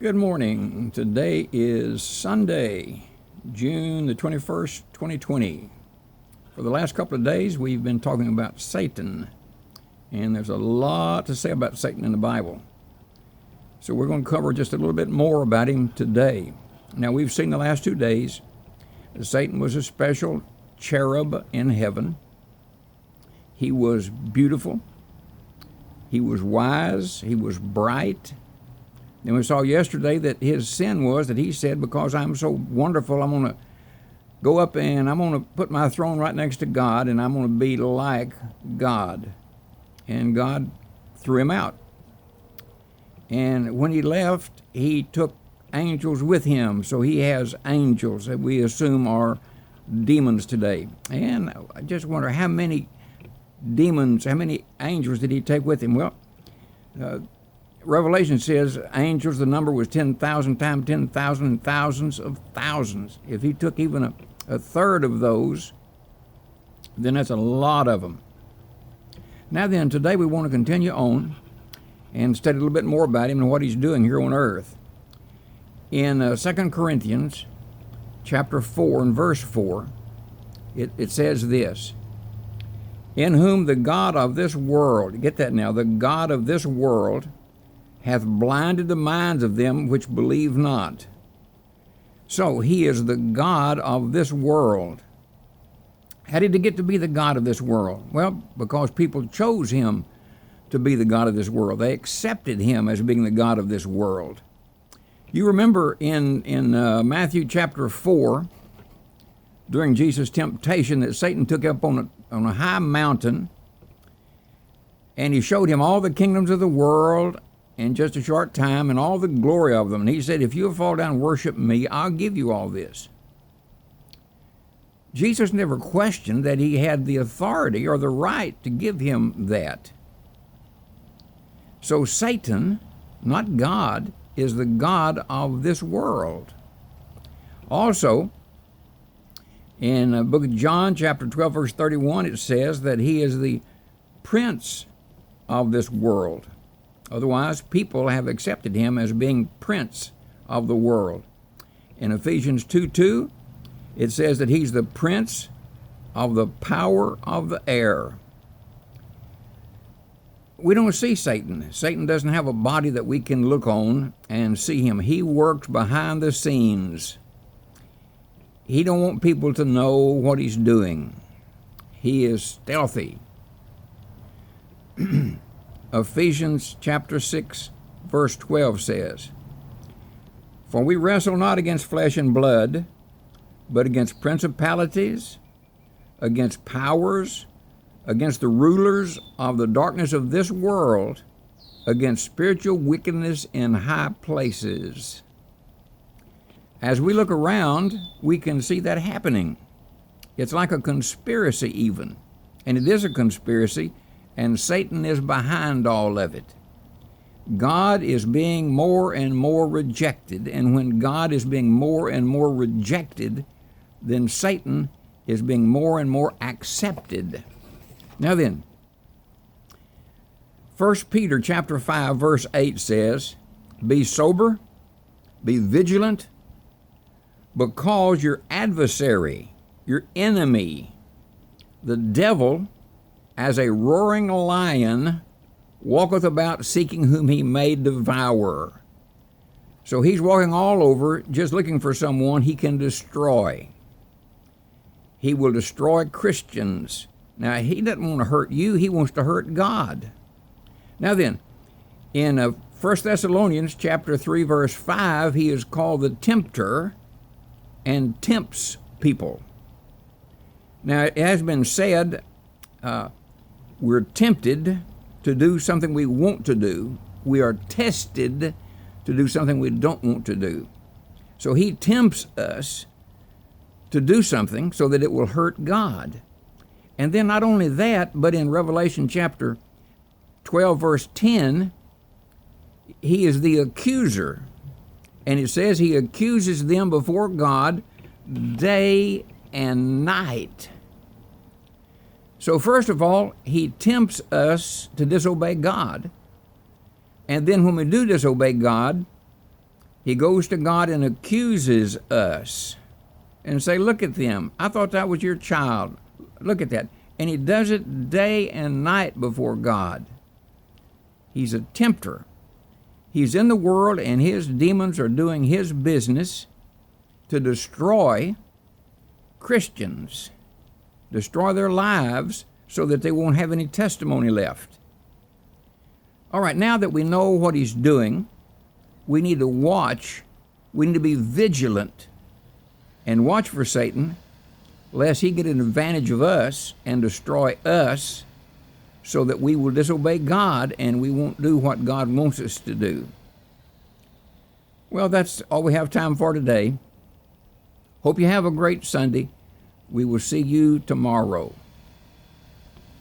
Good morning. Today is Sunday, June the 21st, 2020. For the last couple of days, we've been talking about Satan, and there's a lot to say about Satan in the Bible. So we're going to cover just a little bit more about him today. Now, we've seen the last 2 days that Satan was a special cherub in heaven. He was beautiful. He was wise. He was bright. And we saw yesterday that his sin was that he said, because I'm so wonderful, I'm going to go up and I'm going to put my throne right next to God, and I'm going to be like God. And God threw him out. And when he left, he took angels with him. So he has angels that we assume are demons today. And I just wonder how many demons, how many angels did he take with him? Well, Revelation says angels, the number was 10,000 times 10,000 and thousands of thousands. If he took even a third of those, then that's a lot of them. Now then, today we want to continue on and study a little bit more about him and what he's doing here on earth. In 2 Corinthians chapter 4 and verse 4, it says this: in whom the God of this world, get that now, the God of this world hath blinded the minds of them which believe not. So he is the God of this world. How did he get to be the God of this world? Well, because people chose him to be the God of this world. They accepted him as being the God of this world. You remember in Matthew chapter 4, during Jesus' temptation, that Satan took up on a high mountain, and he showed him all the kingdoms of the world in just a short time and all the glory of them. And he said, if you'll fall down and worship me, I'll give you all this. Jesus never questioned that he had the authority or the right to give him that. So Satan, not God, is the God of this world. Also, in the book of John, chapter 12, verse 31, it says that he is the prince of this world. Otherwise, people have accepted him as being prince of the world. In Ephesians 2:2, it says that he's the prince of the power of the air. We don't see Satan. Satan doesn't have a body that we can look on and see him. He works behind the scenes. He don't want people to know what he's doing. He is stealthy. Ephesians chapter 6, verse 12 says, for we wrestle not against flesh and blood, but against principalities, against powers, against the rulers of the darkness of this world, against spiritual wickedness in high places. As we look around, we can see that happening. It's like a conspiracy even. And it is a conspiracy, and Satan is behind all of it. God is being more and more rejected, and when God is being more and more rejected, then Satan is being more and more accepted. Now then, 1 Peter chapter 5, verse 8 says, be sober, be vigilant, because your adversary, your enemy, the devil, as a roaring lion, walketh about seeking whom he may devour. So he's walking all over just looking for someone he can destroy. He will destroy Christians. Now, he doesn't want to hurt you. He wants to hurt God. Now then, in 1 Thessalonians chapter 3, verse 5, he is called the tempter and tempts people. Now, it has been said, we're tempted to do something we want to do. We are tested to do something we don't want to do. So he tempts us to do something so that it will hurt God. And then not only that, but in Revelation chapter 12, verse 10, he is the accuser. And it says he accuses them before God day and night. So first of all, he tempts us to disobey God. And then when we do disobey God, He goes to God and accuses us and say, look at them. I thought that was your child. Look at that. And he does it day and night before God. He's a tempter. He's in the world, and his demons are doing his business to destroy Christians, destroy their lives so that they won't have any testimony left. All right, now that we know what he's doing, we need to watch. We need to be vigilant and watch for Satan, lest he get an advantage of us and destroy us, so that we will disobey God and we won't do what God wants us to do. Well, that's all we have time for today. Hope you have a great Sunday. We will see you tomorrow.